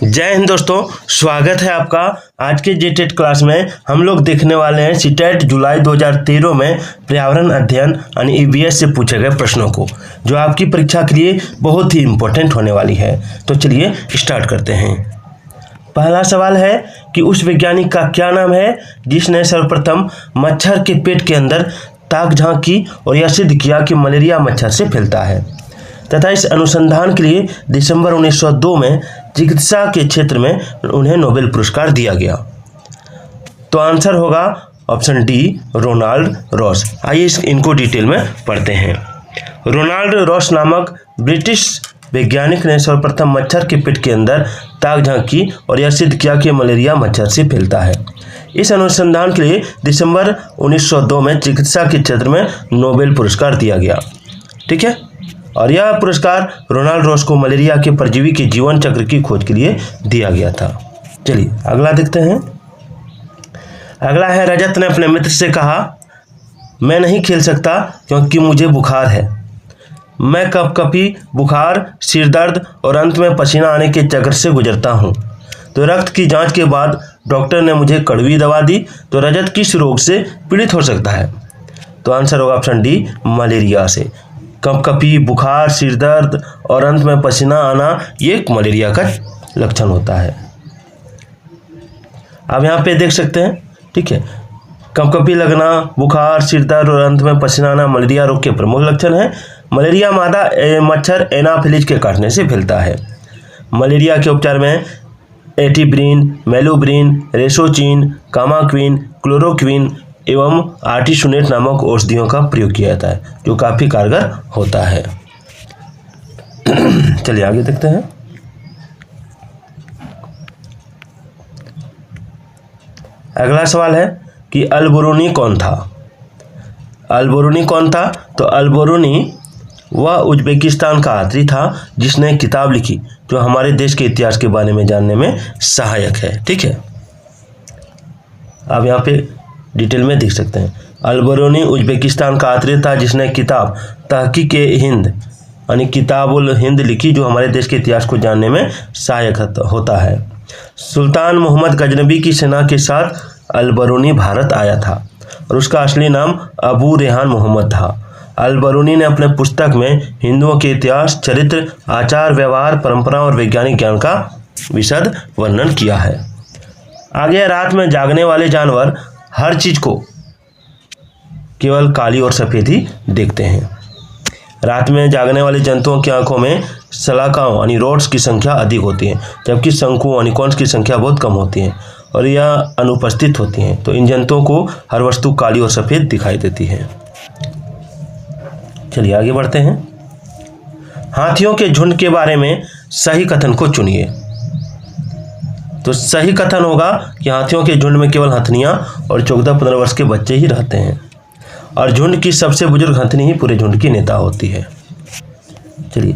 जय हिंद दोस्तों, स्वागत है आपका। आज के जेटेट क्लास में हम लोग देखने वाले हैं सीटेट जुलाई 2013 में पर्यावरण अध्ययन यानी ईवीएस से पूछे गए प्रश्नों को, जो आपकी परीक्षा के लिए बहुत ही इम्पोर्टेंट होने वाली है। तो चलिए स्टार्ट करते हैं। पहला सवाल है कि उस वैज्ञानिक का क्या नाम है जिसने सर्वप्रथम मच्छर के पेट के अंदर ताक झांकी और यह सिद्ध किया कि मलेरिया मच्छर से फैलता है, तथा इस अनुसंधान के लिए दिसंबर 1902 में चिकित्सा के क्षेत्र में उन्हें नोबेल पुरस्कार दिया गया। तो आंसर होगा ऑप्शन डी, रोनाल्ड रॉस। आइए इनको डिटेल में पढ़ते हैं। रोनाल्ड रॉस नामक ब्रिटिश वैज्ञानिक ने सर्वप्रथम मच्छर के पेट के अंदर ताक झांकी और यह सिद्ध किया कि मलेरिया मच्छर से फैलता है। इस अनुसंधान के लिए दिसंबर 1902 में चिकित्सा के क्षेत्र में नोबेल पुरस्कार दिया गया। ठीक है, और यह पुरस्कार रोनाल्ड रॉस को मलेरिया के परजीवी के जीवन चक्र की खोज के लिए दिया गया था। चलिए अगला देखते हैं। अगला है, रजत ने अपने मित्र से कहा, मैं नहीं खेल सकता क्योंकि मुझे बुखार है। मैं कपकपी, बुखार, सिर दर्द और अंत में पसीना आने के चक्र से गुजरता हूँ। तो रक्त की जांच के बाद डॉक्टर ने मुझे कड़वी दवा दी। तो रजत किस रोग से पीड़ित हो सकता है? तो आंसर होगा ऑप्शन डी, मलेरिया से। कपकपी, बुखार, सिर दर्द और अंत में पसीना आना ये एक मलेरिया का लक्षण होता है। आप यहाँ पे देख सकते हैं। ठीक है, कपकपी लगना, बुखार, सिर दर्द और अंत में पसीना आना मलेरिया रोग के प्रमुख लक्षण है। मलेरिया मादा मच्छर एनाफिलिज के काटने से फैलता है। मलेरिया के उपचार में एटिब्रिन, मेलुब्रिन, रेसोचिन, कामाक्विन, क्लोरोक्विन एवं आर्टिसुनेट नामक औषधियों का प्रयोग किया जाता है, जो काफ़ी कारगर होता है। चलिए आगे देखते हैं। अगला सवाल है कि अल-बिरूनी कौन था? अल-बिरूनी कौन था? तो अल-बिरूनी वह उज्बेकिस्तान का यात्री था जिसने किताब लिखी जो हमारे देश के इतिहास के बारे में जानने में सहायक है। ठीक है, आप यहाँ पे डिटेल में देख सकते हैं। अल-बिरूनी उज्बेकिस्तान का यात्री था जिसने किताब तहकीक-ए-हिंद यानी किताबुल हिंद लिखी, जो हमारे देश के इतिहास को जानने में सहायक होता है। सुल्तान मोहम्मद गजनबी की सेना के साथ अल-बिरूनी भारत आया था और उसका असली नाम अबू रेहान मोहम्मद था। अल-बिरूनी ने अपने पुस्तक में हिंदुओं के इतिहास, चरित्र, आचार व्यवहार, परंपरा और वैज्ञानिक ज्ञान का विशद वर्णन किया है। आगे, रात में जागने वाले जानवर हर चीज को केवल काली और सफ़ेद ही देखते हैं। रात में जागने वाले जंतुओं की आंखों में शलाकाओं यानी रोड्स की संख्या अधिक होती है, जबकि शंकुओं यानी कॉन्स की संख्या बहुत कम होती है और यह अनुपस्थित होती हैं। तो इन जंतुओं को हर वस्तु काली और सफ़ेद दिखाई देती है। चलिए आगे बढ़ते हैं। हाथियों के झुंड के बारे में सही कथन को चुनिए। तो सही कथन होगा कि हाथियों के झुंड में केवल हथनियां और 14-15 वर्ष के बच्चे ही रहते हैं और झुंड की सबसे बुजुर्ग हथनी ही पूरे झुंड की नेता होती है। चलिए,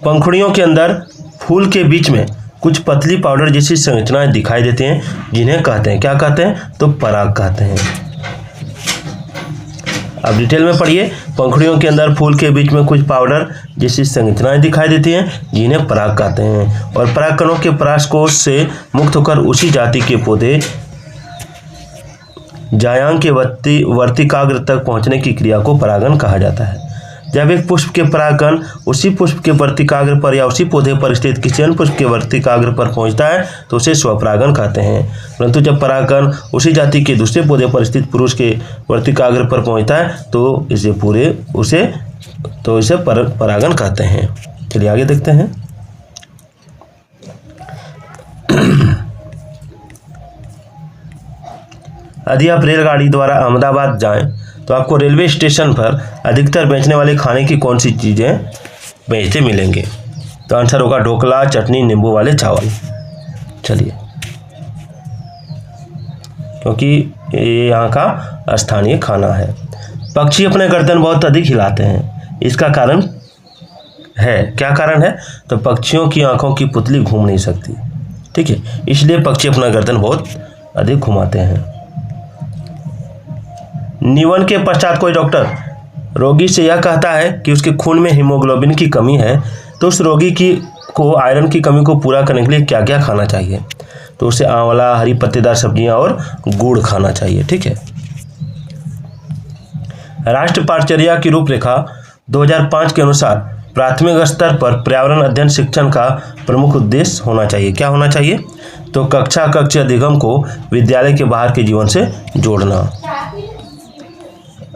पंखुड़ियों के अंदर फूल के बीच में कुछ पतली पाउडर जैसी संरचनाएं दिखाई देती हैं, जिन्हें कहते हैं, क्या कहते हैं? तो पराग कहते हैं। अब डिटेल में पढ़िए। पंखुड़ियों के अंदर फूल के बीच में कुछ पाउडर जैसी संरचनाएं दिखाई देती हैं, जिन्हें पराग कहते हैं, और परागकणों के परागकोश से मुक्त होकर उसी जाति के पौधे जायांग के वर्तिकाग्र तक पहुंचने की क्रिया को परागन कहा जाता है। जब एक पुष्प के परागकण उसी पुष्प के वर्तिकाग्र पर या उसी पौधे पर स्थित किसी अन्य पुष्प के वर्तिकाग्र पर पहुंचता है तो उसे स्वपरागन कहते हैं। परंतु जब परागकण उसी जाति के दूसरे पौधे पर स्थित पुरुष के वर्तिकाग्र पर पहुंचता है तो इसे परागन कहते हैं। चलिए आगे देखते हैं। यदि आप रेलगाड़ी द्वारा अहमदाबाद जाएं तो आपको रेलवे स्टेशन पर अधिकतर बेचने वाले खाने की कौन सी चीज़ें बेचते मिलेंगे? तो आंसर होगा ढोकला, चटनी, नींबू वाले चावल। चलिए, क्योंकि ये यहाँ का स्थानीय खाना है। पक्षी अपने गर्दन बहुत अधिक हिलाते हैं, इसका कारण है, क्या कारण है? तो पक्षियों की आंखों की पुतली घूम नहीं सकती। ठीक है, इसलिए पक्षी अपना गर्दन बहुत अधिक घुमाते हैं। निवन के पश्चात कोई डॉक्टर रोगी से यह कहता है कि उसके खून में हीमोग्लोबिन की कमी है, तो उस रोगी की को आयरन की कमी को पूरा करने के लिए क्या क्या खाना चाहिए? तो उसे आंवला, हरी पत्तेदार सब्जियां और गुड़ खाना चाहिए। ठीक है। राष्ट्रीय पाठचर्या की रूपरेखा 2005 के अनुसार प्राथमिक स्तर पर पर्यावरण अध्ययन शिक्षण का प्रमुख उद्देश्य होना चाहिए। क्या होना चाहिए? तो कक्षा कक्ष अधिगम को विद्यालय के बाहर के जीवन से जोड़ना।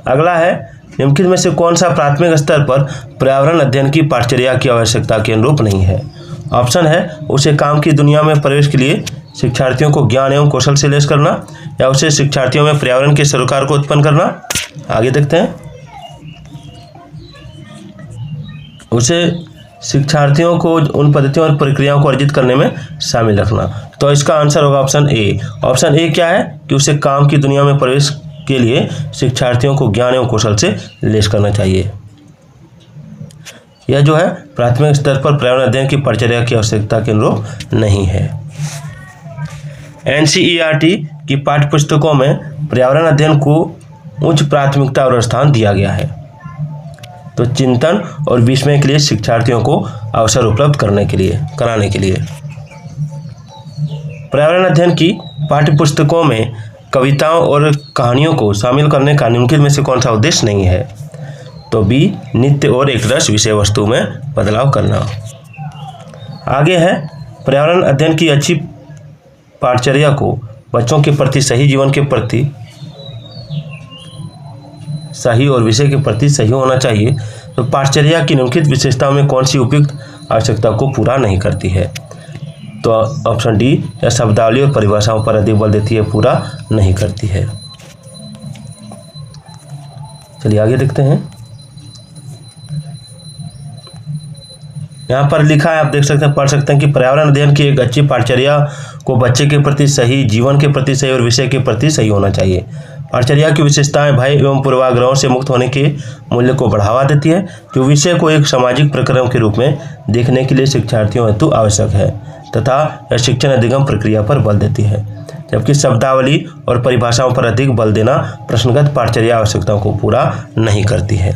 अगला है, निम्नलिखित में से कौन सा प्राथमिक स्तर पर पर्यावरण अध्ययन की पाठचर्या की आवश्यकता के अनुरूप नहीं है? ऑप्शन है, उसे काम की दुनिया में प्रवेश के लिए शिक्षार्थियों को ज्ञान एवं कौशल से लैस करना, या उसे शिक्षार्थियों में पर्यावरण के सरोकार को उत्पन्न करना। आगे देखते हैं। उसे शिक्षार्थियों को उन पद्धतियों और प्रक्रियाओं को अर्जित करने में शामिल रखना। तो इसका आंसर होगा ऑप्शन ए। ऑप्शन ए क्या है कि उसे काम की दुनिया में प्रवेश के लिए शिक्षार्थियों को ज्ञान एवं कौशल से लैस करना चाहिए। यह जो है प्राथमिक स्तर पर पर्यावरण अध्ययन की पाठचर्या की आवश्यकता के अनुरूप नहीं है। एनसीईआरटी की पाठ्यपुस्तकों में पर्यावरण अध्ययन को उच्च प्राथमिकता और स्थान दिया गया है। तो चिंतन और विस्मय के लिए शिक्षार्थियों को अवसर उपलब्ध कराने के लिए पर्यावरण अध्ययन की पाठ्यपुस्तकों में कविताओं और कहानियों को शामिल करने का निम्नलिखित में से कौन सा उद्देश्य नहीं है? तो बी, नित्य और एकरस विषय वस्तु में बदलाव करना। आगे है, पर्यावरण अध्ययन की अच्छी पाठचर्या को बच्चों के प्रति सही, जीवन के प्रति सही और विषय के प्रति सही होना चाहिए। तो पाठचर्या की निम्नलिखित विशेषताओं में कौन सी उपयुक्त आवश्यकता को पूरा नहीं करती है? तो ऑप्शन डी, या शब्दावली और परिभाषाओं पर अधिक बल देती है, पूरा नहीं करती है। चलिए आगे देखते हैं। यहाँ पर लिखा है, आप देख सकते हैं, पढ़ सकते हैं कि पर्यावरण अध्ययन की एक अच्छी पाठचर्या को बच्चे के प्रति सही, जीवन के प्रति सही और विषय के प्रति सही होना चाहिए। पाठचर्या की विशेषताएं भय एवं पूर्वाग्रहों से मुक्त होने के मूल्य को बढ़ावा देती है, जो विषय को एक सामाजिक प्रक्रम के रूप में देखने के लिए शिक्षार्थियों हेतु आवश्यक है, तथा यह शिक्षण अधिगम प्रक्रिया पर बल देती है। जबकि शब्दावली और परिभाषाओं पर अधिक बल देना प्रश्नगत पाठचर्या आवश्यकताओं को पूरा नहीं करती है।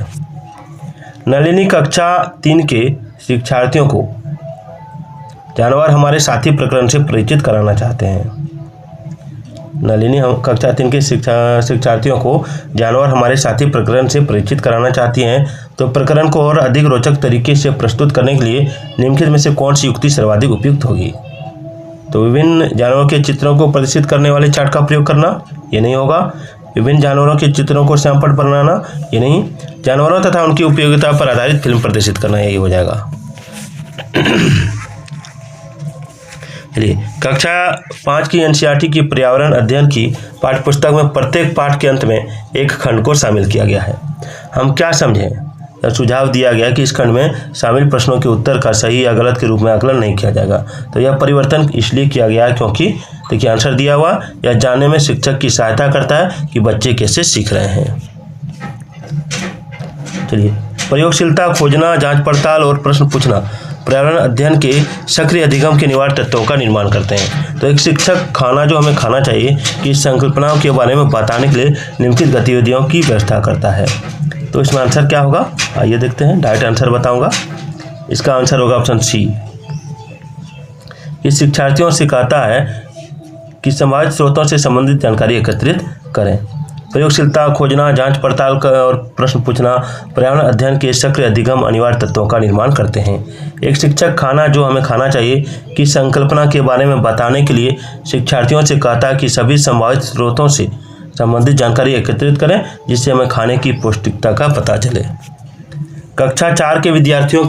नलिनी कक्षा 3 के शिक्षार्थियों को जानवर हमारे साथी प्रकरण से परिचित कराना चाहते हैं। नलिनी कक्षा 3 के शिक्षार्थियों को जानवर हमारे साथी प्रकरण से परिचित कराना चाहती हैं। तो प्रकरण को और अधिक रोचक तरीके से प्रस्तुत करने के लिए निम्नलिखित में से कौन सी युक्ति सर्वाधिक उपयुक्त होगी? तो विभिन्न जानवरों के चित्रों को प्रदर्शित करने वाले चार्ट का प्रयोग करना, ये नहीं होगा। विभिन्न जानवरों के चित्रों को सैंपल बनाना, ये नहीं। जानवरों तथा उनकी उपयोगिता पर आधारित फिल्म प्रदर्शित करना, यही हो जाएगा। चलिए, कक्षा 5 की एनसीईआरटी की पर्यावरण अध्ययन की पाठ्यपुस्तक में प्रत्येक पाठ के अंत में एक खंड को शामिल किया गया है। हम क्या समझें? सुझाव दिया गया कि इस खंड में शामिल प्रश्नों के उत्तर का सही या गलत के रूप में आकलन नहीं किया जाएगा। तो यह परिवर्तन इसलिए किया गया है क्योंकि देखिए, आंसर दिया हुआ यह जानने में शिक्षक की सहायता करता है कि बच्चे कैसे सीख रहे हैं। चलिए, प्रयोगशीलता, खोजना, जांच पड़ताल और प्रश्न पूछना पर्यावरण अध्ययन के सक्रिय अधिगम के अनिवार्य तत्वों का निर्माण करते हैं। तो एक शिक्षक खाना जो हमें खाना चाहिए कि संकल्पनाओं के बारे में बताने के लिए निम्नलिखित गतिविधियों की व्यवस्था करता है। तो इसमें आंसर क्या होगा? आइए देखते हैं, डायरेक्ट आंसर बताऊंगा। इसका आंसर होगा ऑप्शन सी। ये शिक्षार्थियों से कहता है कि संभावित स्रोतों से संबंधित जानकारी एकत्रित करें। प्रयोगशीलता, खोजना, जांच पड़ताल और प्रश्न पूछना पर्यावरण अध्ययन के सक्रिय अधिगम अनिवार्य तत्वों का निर्माण करते हैं। एक शिक्षक खाना जो हमें खाना चाहिए की संकल्पना के बारे में बताने के लिए शिक्षार्थियों से कहता है कि सभी संभावित स्रोतों से संबंधित जानकारी एकत्रित करें, जिससे हमें खाने की पौष्टिकता का पता चले। कक्षा 4 के विद्यार्थियों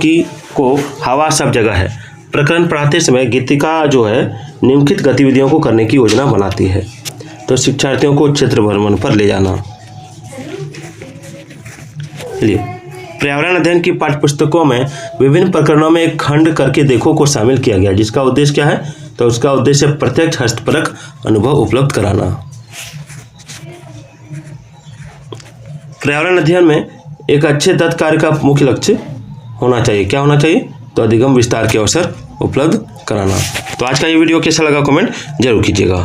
को हवा सब जगह है प्रकरण पढ़ाते समय गीतिका जो है निम्नलिखित गतिविधियों को करने की योजना बनाती है। तो शिक्षार्थियों को क्षेत्र भ्रमण पर ले जाना। चलिए, पर्यावरण अध्ययन की पाठ्यपुस्तकों में विभिन्न प्रकरणों में एक खंड करके देखो को शामिल किया गया, जिसका उद्देश्य क्या है? तो उसका उद्देश्य प्रत्यक्ष हस्तपरक अनुभव उपलब्ध कराना। पर्यावरण अध्ययन में एक अच्छे दत्त कार्य का मुख्य लक्ष्य होना चाहिए। क्या होना चाहिए? तो अधिगम विस्तार के अवसर उपलब्ध कराना। तो आज का ये वीडियो कैसा लगा कमेंट जरूर कीजिएगा।